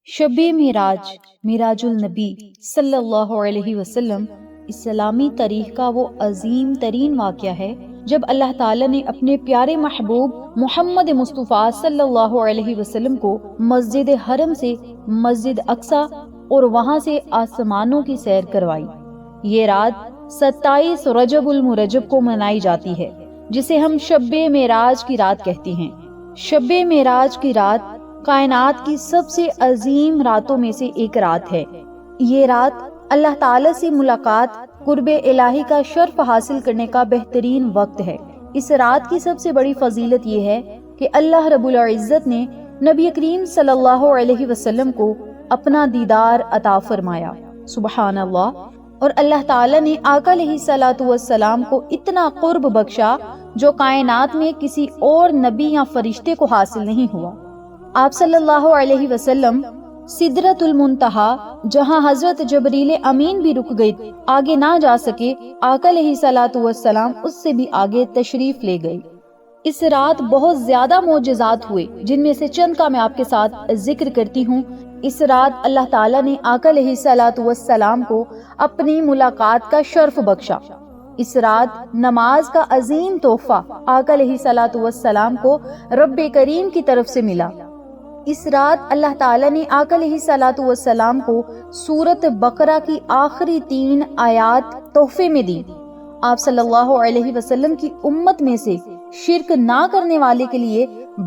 شب معراج معراج النبی صلی اللہ علیہ وسلم اسلامی تاریخ کا وہ عظیم ترین واقعہ ہے جب اللہ تعالیٰ نے اپنے پیارے محبوب محمد مصطفیٰ صلی اللہ علیہ وسلم کو مسجد حرم سے مسجد اقصی اور وہاں سے آسمانوں کی سیر کروائی۔ یہ رات 27 رجب المرجب کو منائی جاتی ہے، جسے ہم شب معراج کی رات کہتے ہیں۔ شب معراج کی رات کائنات کی سب سے عظیم راتوں میں سے ایک رات ہے۔ یہ رات اللہ تعالیٰ سے ملاقات، قرب الہی کا شرف حاصل کرنے کا بہترین وقت ہے۔ اس رات کی سب سے بڑی فضیلت یہ ہے کہ اللہ رب العزت نے نبی کریم صلی اللہ علیہ وسلم کو اپنا دیدار عطا فرمایا، سبحان اللہ، اور اللہ تعالیٰ نے آقا علیہ الصلوۃ والسلام کو اتنا قرب بخشا جو کائنات میں کسی اور نبی یا فرشتے کو حاصل نہیں ہوا۔ آپ صلی اللہ علیہ وسلم سدرۃ المنتہا، جہاں حضرت جبریل امین بھی رک گئے، آگے نہ جا سکے، آقا علیہ الصلوۃ والسلام اس سے بھی آگے تشریف لے گئے۔ اس رات بہت زیادہ معجزات ہوئے، جن میں سے چند کا میں آپ کے ساتھ ذکر کرتی ہوں۔ اس رات اللہ تعالیٰ نے آقا علیہ الصلوۃ والسلام کو اپنی ملاقات کا شرف بخشا۔ اس رات نماز کا عظیم تحفہ آقا علیہ الصلوۃ والسلام کو رب کریم کی طرف سے ملا۔ اس رات اللہ تعالیٰ نے آقا علیہ الصلوۃ والسلام کو سورۃ بقرہ کی آخری 3 آیات تحفے میں دی۔ آپ صلی اللہ علیہ وسلم کی امت میں سے شرک نہ کرنے والے کے لیے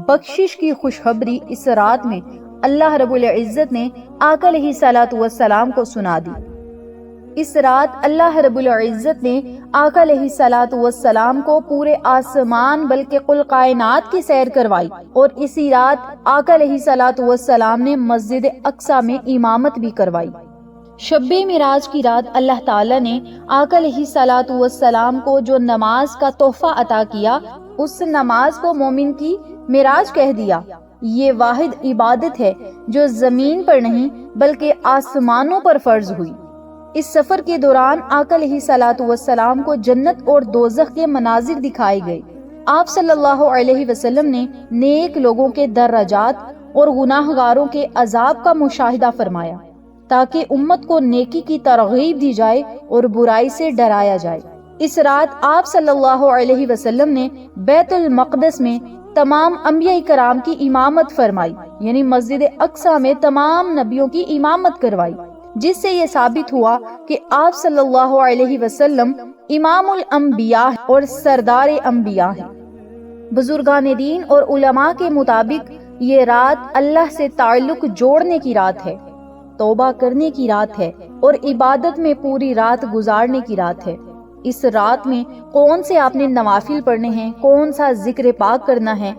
بخشش کی خوشخبری اس رات میں اللہ رب العزت نے آقا علیہ الصلوۃ والسلام کو سنا دی۔ اس رات اللہ رب العزت نے آقا علیہ الصلوۃ والسلام کو پورے آسمان بلکہ کل کائنات کی سیر کروائی، اور اسی رات آقا علیہ الصلوۃ والسلام نے مسجد اقصی میں امامت بھی کروائی۔ شب معراج کی رات اللہ تعالیٰ نے آقا علیہ الصلوۃ والسلام کو جو نماز کا تحفہ عطا کیا، اس نماز کو مومن کی معراج کہہ دیا۔ یہ واحد عبادت ہے جو زمین پر نہیں بلکہ آسمانوں پر فرض ہوئی۔ اس سفر کے دوران آقا علیہ الصلوۃ والسلام کو جنت اور دوزخ کے مناظر دکھائے گئے۔ آپ صلی اللہ علیہ وسلم نے نیک لوگوں کے درجات اور گناہ گاروں کے عذاب کا مشاہدہ فرمایا، تاکہ امت کو نیکی کی ترغیب دی جائے اور برائی سے ڈرایا جائے۔ اس رات آپ صلی اللہ علیہ وسلم نے بیت المقدس میں تمام انبیاء کرام کی امامت فرمائی، یعنی مسجد اقصی میں تمام نبیوں کی امامت کروائی، جس سے یہ ثابت ہوا کہ آپ صلی اللہ علیہ وسلم امام الانبیاء اور سردار انبیاء ہیں۔ بزرگان دین اور علماء کے مطابق یہ رات اللہ سے تعلق جوڑنے کی رات ہے، توبہ کرنے کی رات ہے اور عبادت میں پوری رات گزارنے کی رات ہے۔ اس رات میں کون سے آپ نے نوافل پڑھنے ہیں، کون سا ذکر پاک کرنا ہے،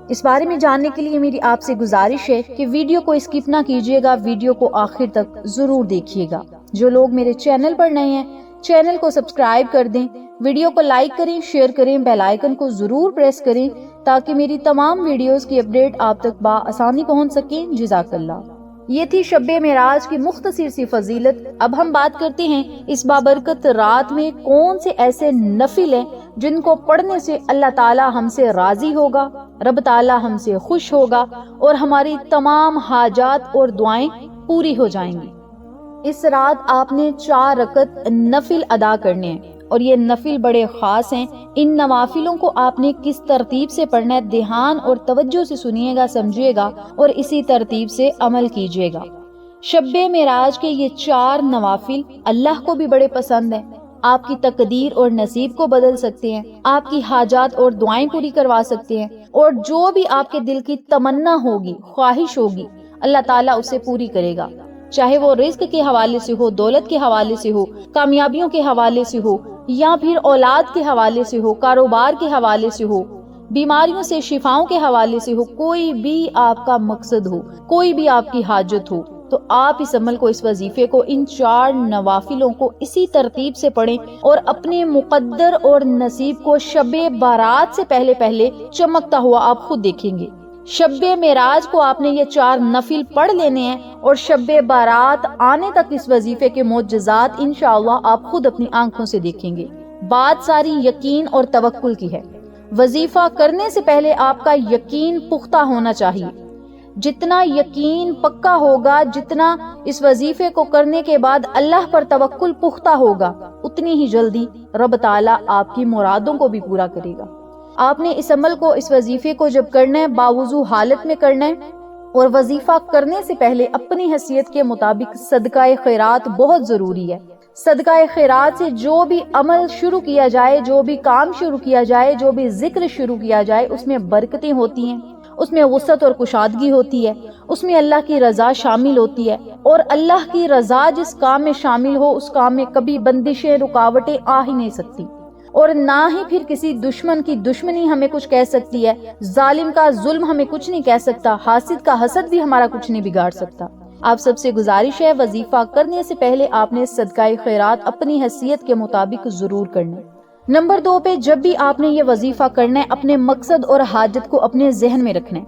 اس بارے میں جاننے کے لیے میری آپ سے گزارش ہے کہ ویڈیو کو اسکپ نہ کیجیے گا، ویڈیو کو آخر تک ضرور دیکھیے گا۔ جو لوگ میرے چینل پر نئے ہیں، چینل کو سبسکرائب کر دیں، ویڈیو کو لائک کریں، شیئر کریں، بیل آئیکن کو ضرور پریس کریں تاکہ میری تمام ویڈیوز کی اپڈیٹ آپ تک بآسانی پہنچ سکیں۔ جزاک اللہ۔ یہ تھی شب معراج کی مختصر سی فضیلت۔ اب ہم بات کرتے ہیں اس بابرکت رات میں کون سے ایسے نفل ہیں جن کو پڑھنے سے اللہ تعالی ہم سے راضی ہوگا، رب تعالی ہم سے خوش ہوگا اور ہماری تمام حاجات اور دعائیں پوری ہو جائیں گی۔ اس رات آپ نے 4 رکعت نفل ادا کرنے ہیں، اور یہ نفل بڑے خاص ہیں۔ ان نوافلوں کو آپ نے کس ترتیب سے پڑھنا ہے، دھیان اور توجہ سے سنیے گا، سمجھیے گا اور اسی ترتیب سے عمل کیجیے گا۔ شب معراج کے یہ 4 نوافل اللہ کو بھی بڑے پسند ہیں، آپ کی تقدیر اور نصیب کو بدل سکتے ہیں، آپ کی حاجات اور دعائیں پوری کروا سکتے ہیں، اور جو بھی آپ کے دل کی تمنا ہوگی، خواہش ہوگی، اللہ تعالیٰ اسے پوری کرے گا، چاہے وہ رزق کے حوالے سے ہو، دولت کے حوالے سے ہو، کامیابیوں کے حوالے سے ہو، یا پھر اولاد کے حوالے سے ہو، کاروبار کے حوالے سے ہو، بیماریوں سے شفاؤں کے حوالے سے ہو، کوئی بھی آپ کا مقصد ہو، کوئی بھی آپ کی حاجت ہو، تو آپ اس عمل کو، اس وظیفے کو، ان 4 نوافلوں کو اسی ترتیب سے پڑھیں اور اپنے مقدر اور نصیب کو شب بارات سے پہلے چمکتا ہوا آپ خود دیکھیں گے۔ شب معراج کو آپ نے یہ 4 نفل پڑھ لینے ہیں، اور شب بارات آنے تک اس وظیفے کے معجزات انشاءاللہ آپ خود اپنی آنکھوں سے دیکھیں گے۔ بات ساری یقین اور توکل کی ہے۔ وظیفہ کرنے سے پہلے آپ کا یقین پختہ ہونا چاہیے۔ جتنا یقین پکا ہوگا، جتنا اس وظیفے کو کرنے کے بعد اللہ پر توکل پختہ ہوگا، اتنی ہی جلدی رب تعالیٰ آپ کی مرادوں کو بھی پورا کرے گا۔ آپ نے اس عمل کو، اس وظیفے کو جب کرنا ہے باوضو حالت میں کرنا ہے، اور وظیفہ کرنے سے پہلے اپنی حیثیت کے مطابق صدقہ خیرات بہت ضروری ہے۔ صدقہ خیرات سے جو بھی عمل شروع کیا جائے، جو بھی کام شروع کیا جائے، جو بھی ذکر شروع کیا جائے، اس میں برکتیں ہوتی ہیں، اس میں وسعت اور کشادگی ہوتی ہے، اس میں اللہ کی رضا شامل ہوتی ہے، اور اللہ کی رضا جس کام میں شامل ہو اس کام میں کبھی بندشیں، رکاوٹیں آ ہی نہیں سکتی، اور نہ ہی پھر کسی دشمن کی دشمنی ہمیں کچھ کہہ سکتی ہے، ظالم کا ظلم ہمیں کچھ نہیں کہہ سکتا، حاسد کا حسد بھی ہمارا کچھ نہیں بگاڑ سکتا۔ آپ سب سے گزارش ہے وظیفہ کرنے سے پہلے آپ نے صدقہ خیرات اپنی حیثیت کے مطابق ضرور کرنا۔ نمبر 2 پہ، جب بھی آپ نے یہ وظیفہ کرنا ہے اپنے مقصد اور حاجت کو اپنے ذہن میں رکھنا ہے۔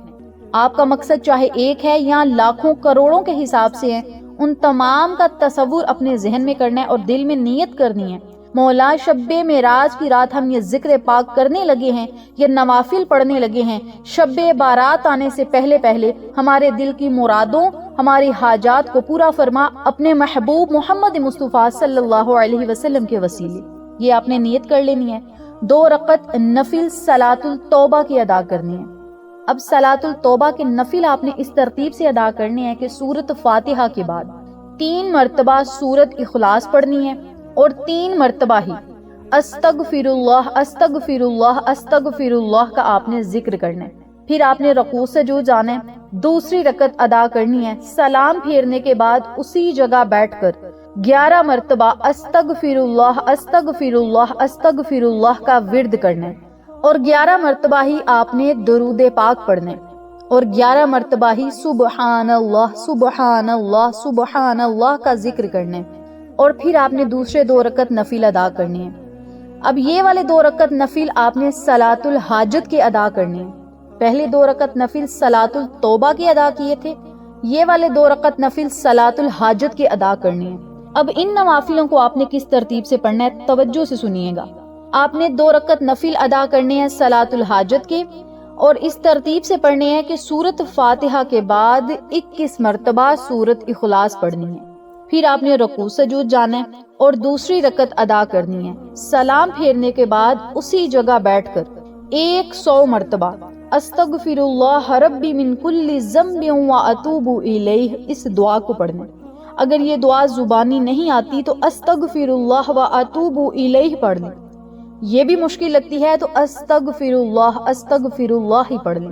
آپ کا مقصد چاہے ایک ہے یا لاکھوں کروڑوں کے حساب سے ہے، ان تمام کا تصور اپنے ذہن میں کرنا ہے اور دل میں نیت کرنی ہے، مولا شب معراج کی رات ہم یہ ذکر پاک کرنے لگے ہیں، یہ نوافل پڑھنے لگے ہیں، شب بارات آنے سے پہلے پہلے ہمارے دل کی مرادوں، ہماری حاجات کو پورا فرما اپنے محبوب محمد مصطفیٰ صلی اللہ علیہ وسلم کے وسیلے۔ یہ آپ نے نیت کر لینی ہے۔ 2 رکعت نفل صلاۃ التوبہ کی ادا کرنی ہے۔ اب صلاۃ التوبہ کے نفل آپ نے اس ترتیب سے ادا کرنے ہیں کہ سورۃ فاتحہ کے بعد 3 مرتبہ سورۃ اخلاص پڑھنی ہے، اور 3 مرتبہ ہی استغفر اللہ استغفر اللہ استغفر اللہ کا آپ نے ذکر کرنا ہے۔ پھر آپ نے رکوع سجود جانا ہے، دوسری رکعت ادا کرنی ہے، سلام پھیرنے کے بعد اسی جگہ بیٹھ کر 11 مرتبہ استغفر اللہ استغفر اللہ استغفر اللہ کا ورد کرنا ہے، اور 11 مرتبہ ہی آپ نے درود پاک پڑھنا ہے، اور 11 مرتبہ ہی سبحان اللہ سبحان اللہ سبحان اللہ کا ذکر کرنا ہے، اور پھر آپ نے دوسرے 2 رکعت نفل ادا کرنے ہیں۔ اب یہ والے 2 رکعت نفل آپ نے صلاۃ الحاجت کے ادا کرنے ہیں۔ پہلے 2 رکعت نفل صلاۃ التوبہ کے ادا کیے تھے، یہ والے 2 رکعت نفل صلاۃ الحاجت کے ادا کرنے ہیں۔ اب ان نوافلوں کو آپ نے کس ترتیب سے پڑھنا ہے، توجہ سے سنیے گا۔ آپ نے 2 رکعت نفل ادا کرنے ہیں صلاۃ الحاجت کے، اور اس ترتیب سے پڑھنے ہیں کہ سورۃ فاتحہ کے بعد 21 مرتبہ سورۃ اخلاص پڑھنی ہے۔ پھر آپ نے رکوع سجود جانا ہے اور دوسری رکعت ادا کرنی ہے، سلام پھیرنے کے بعد اسی جگہ بیٹھ کر 100 مرتبہ استغفر اللہ ربی من کل ذنب واتوب الیہ اس دعا کو پڑھنا ہے۔ اگر یہ دعا زبانی نہیں آتی تو استغفر اللہ واتوب الیہ پڑھ لیں، یہ بھی مشکل لگتی ہے تو استغفر اللہ ہی پڑھ لیں۔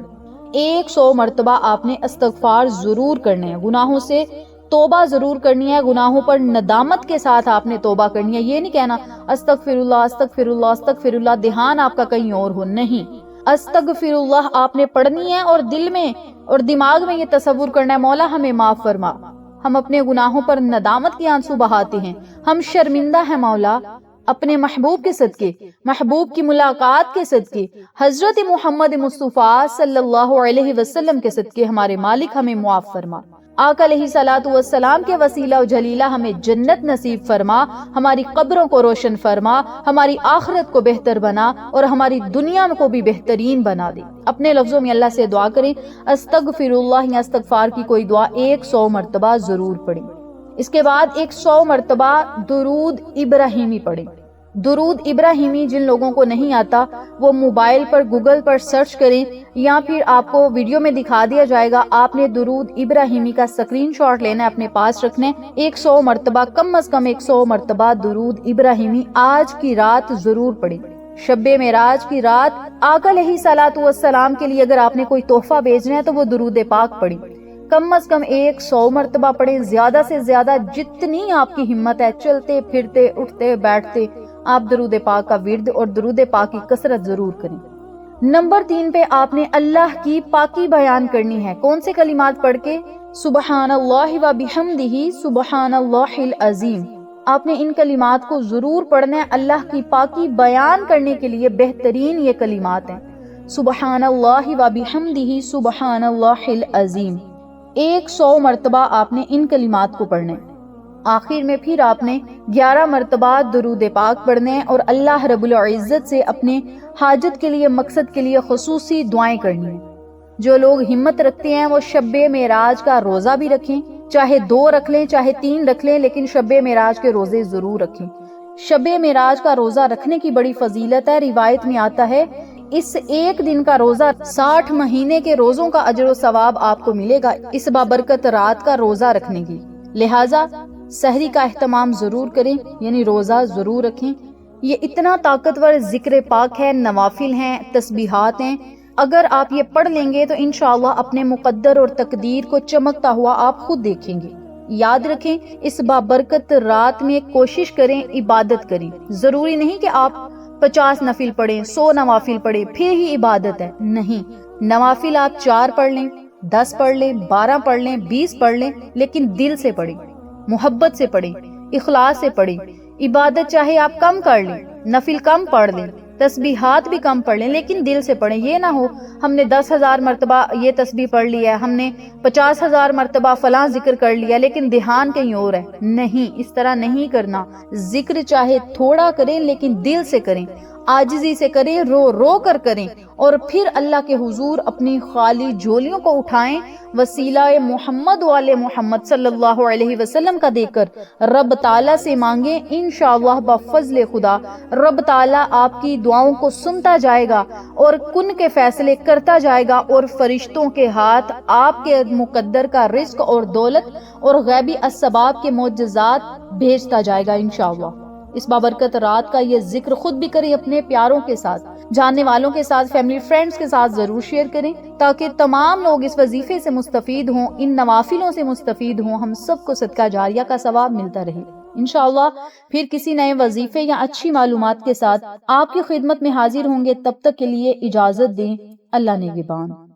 100 مرتبہ آپ نے استغفار ضرور کرنے ہیں، گناہوں سے توبہ ضرور کرنی ہے، گناہوں پر ندامت کے ساتھ آپ نے توبہ کرنی ہے۔ یہ نہیں کہنا استغفر اللہ استغفر اللہ استغفر اللہ، دھیان آپ کا کہیں اور ہو، نہیں، استغفر اللہ آپ نے پڑھنی ہے، اور دل میں اور دماغ میں یہ تصور کرنا ہے مولا ہمیں معاف فرما، ہم اپنے گناہوں پر ندامت کے آنسو بہاتے ہیں، ہم شرمندہ ہیں مولا، اپنے محبوب کے صدقے، محبوب کی ملاقات کے صدقے، حضرت محمد مصطفیٰ صلی اللہ علیہ وسلم کے صدقے ہمارے مالک ہمیں معاف فرما، آقا علیہ الصلوۃ والسلام کے وسیلہ و جلیلہ ہمیں جنت نصیب فرما، ہماری قبروں کو روشن فرما، ہماری آخرت کو بہتر بنا، اور ہماری دنیا کو بھی بہترین بنا دے۔ اپنے لفظوں میں اللہ سے دعا کریں، استغفر اللہ یا استغفار کی کوئی دعا 100 مرتبہ ضرور پڑھیں۔ اس کے بعد 100 مرتبہ درود ابراہیمی پڑھیں۔ درود ابراہیمی جن لوگوں کو نہیں آتا وہ موبائل پر گوگل پر سرچ کریں، یا پھر آپ کو ویڈیو میں دکھا دیا جائے گا، آپ نے درود ابراہیمی کا اسکرین شاٹ لینا ہے، اپنے پاس رکھنا ہے۔ 100 مرتبہ کم از کم 100 مرتبہ درود ابراہیمی آج کی رات ضرور پڑھیں۔ شب معراج کی رات آقا علیہ الصلوۃ والسلام کے لیے اگر آپ نے کوئی تحفہ بھیجنا ہے تو وہ درود پاک پڑھیں، کم از کم 100 مرتبہ پڑھیں، زیادہ سے زیادہ جتنی آپ کی ہمت ہے، چلتے پھرتے اٹھتے بیٹھتے آپ درود پاک کا ورد اور درود پاک کی کثرت ضرور کریں۔ نمبر 3 پہ آپ نے اللہ کی پاکی بیان کرنی ہے۔ کون سے کلمات پڑھ کے؟ سبحان اللہ و بحمدہ سبحان اللہ العظیم۔ آپ نے ان کلمات کو ضرور پڑھنا ہے، اللہ کی پاکی بیان کرنے کے لیے بہترین یہ کلمات ہیں، سبحان اللہ و بحمدہ سبحان اللہ العظیم۔ 100 مرتبہ آپ نے ان کلمات کو پڑھنا ہے۔ آخر میں پھر آپ نے 11 مرتبہ درود پاک پڑھنے ہیں اور اللہ رب العزت سے اپنے حاجت کے لیے، مقصد کے لیے خصوصی دعائیں کرنی ہیں۔ جو لوگ ہمت رکھتے ہیں وہ شب معراج کا روزہ بھی رکھیں، چاہے 2 رکھ لیں چاہے 3 رکھ لیں، لیکن شب معراج کے روزے ضرور رکھیں۔ شب معراج کا روزہ رکھنے کی بڑی فضیلت ہے۔ روایت میں آتا ہے اس ایک دن کا روزہ 60 مہینے کے روزوں کا اجر و ثواب آپ کو ملے گا اس بابرکت رات کا روزہ رکھنے کی۔ لہٰذا سحری کا اہتمام ضرور کریں، یعنی روزہ ضرور رکھیں۔ یہ اتنا طاقتور ذکر پاک ہے، نوافل ہیں، تسبیحات ہیں، اگر آپ یہ پڑھ لیں گے تو انشاءاللہ اپنے مقدر اور تقدیر کو چمکتا ہوا آپ خود دیکھیں گے۔ یاد رکھیں اس بابرکت رات میں کوشش کریں، عبادت کریں۔ ضروری نہیں کہ آپ 50 نفل پڑھیں، 100 نوافل پڑھیں پھر ہی عبادت ہے، نہیں۔ نوافل آپ 4 پڑھ لیں، 10 پڑھ لیں، 12 پڑھ لیں، 20 پڑھ لیں، لیکن دل سے پڑھیں، محبت سے پڑھیں، اخلاص سے پڑھیں۔ عبادت چاہے آپ کم کر لیں، نفل کم پڑھ لیں، تسبیحات بھی کم پڑھ لیں، لیکن دل سے پڑھیں۔ یہ نہ ہو ہم نے 10,000 مرتبہ یہ تسبیح پڑھ لی ہے، ہم نے 50,000 مرتبہ فلاں ذکر کر لیا، لیکن دھیان کہیں اور ہے۔ نہیں، اس طرح نہیں کرنا۔ ذکر چاہے تھوڑا کریں لیکن دل سے کریں، عاجزی سے کریں، رو رو کر کریں، اور پھر اللہ کے حضور اپنی خالی جھولیوں کو اٹھائیں، وسیلہ محمد والے محمد صلی اللہ علیہ وسلم کا دے کر رب تعالیٰ سے مانگیں۔ انشاءاللہ بفضل خدا رب تعالیٰ آپ کی دعاؤں کو سنتا جائے گا اور کن کے فیصلے کرتا جائے گا، اور فرشتوں کے ہاتھ آپ کے مقدر کا رزق اور دولت اور غیبی اسباب کے معجزات بھیجتا جائے گا انشاءاللہ۔ اس بابرکت رات کا یہ ذکر خود بھی کریں، اپنے پیاروں کے ساتھ، جاننے والوں کے ساتھ، فیملی فرینڈز کے ساتھ ضرور شیئر کریں، تاکہ تمام لوگ اس وظیفے سے مستفید ہوں، ان نوافلوں سے مستفید ہوں، ہم سب کو صدقہ جاریہ کا ثواب ملتا رہے۔ انشاءاللہ پھر کسی نئے وظیفے یا اچھی معلومات کے ساتھ آپ کی خدمت میں حاضر ہوں گے۔ تب تک کے لیے اجازت دیں، اللہ نگہبان۔